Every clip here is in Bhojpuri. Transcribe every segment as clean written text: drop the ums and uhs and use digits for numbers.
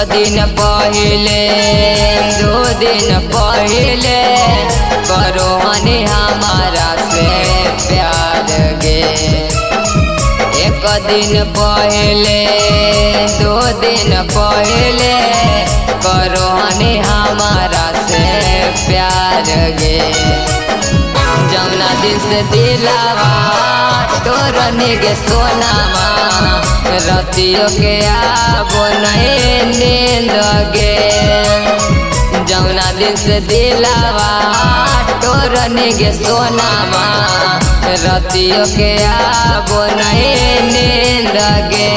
दिन पहले 2 दिन पहले करो हनी हमारा से प्यार गे। 1 दिन पहले 2 दिन पहले करो हनी हमारा से प्यार गे। जौना दिन से दिलावा तोरने गे सोनामा रतियों के आबो नहीं नींद गे। जौना दिन से दिलावा तोरने गे सोनामा रतियों के आबो नहीं नींद गे।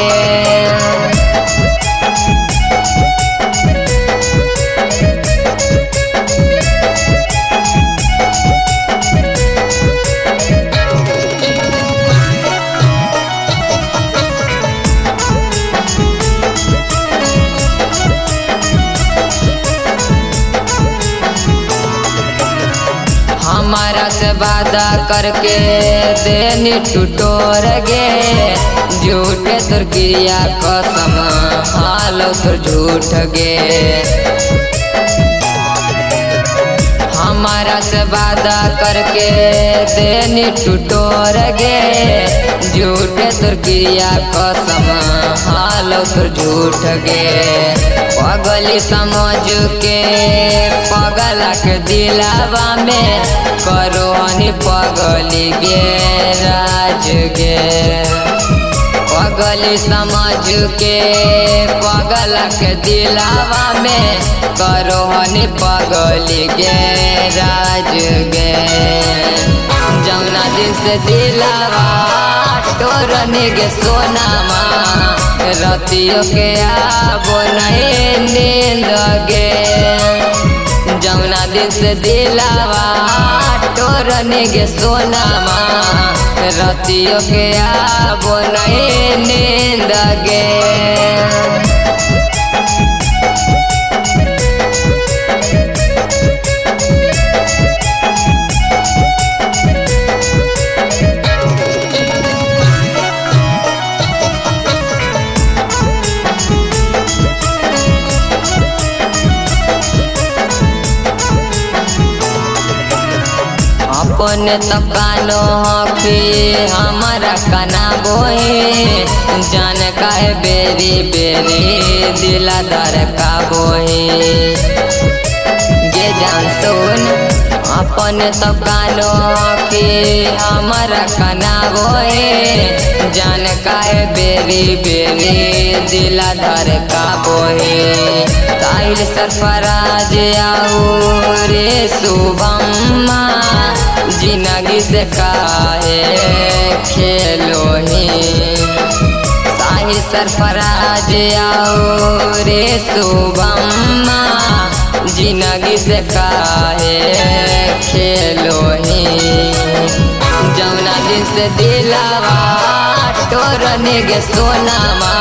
हमारा से वादा करके देनी टुटोर गे। झूठे तोर क्रिया कसम हालो तोर झूठ गे। हमारा से वादा करके देनी टुटोर गे। झूठे तोर क्रिया कसम हालो तोर झूठ गे। पगली समझ के पगला के दिलावा में करो हनी पगली गे राज गे। पगली समझ के पगला के दिलावा में करो हनी पगली गे राज गे। जौना दिन से दिलावा तोरने गे सोनामा रतियों के आबो नहीं नींद गे। जौना दिन से दिलावा तोरने गे सोनामा रतियों के आबो नहीं नींद गे। अपने तो कानो हफी हमारा काना बोहे। जान का है बेरी बेरी दिला दर का बोहे गे। जान सुन अपने तो कानो हफी हमारा काना बोहे। जान का है बेरी बेरी दिला दर का बोहे। काहिल सरफराज आओ रे शुभम जिंदगी से काहे खेलो ही। साहिल सरफराज आओ रे शुभम जिंदगी से काहे खेलो ही। जौना दिन से दिलावा तोरने गे सोनामा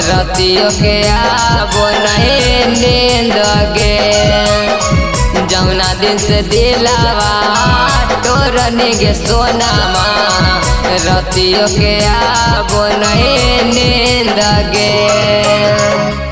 रतियों के आबो नहीं नींद गे। जौना दिन से दिलावा तोरने गे सोनामा रतियों के आबो नहीं नींद गे।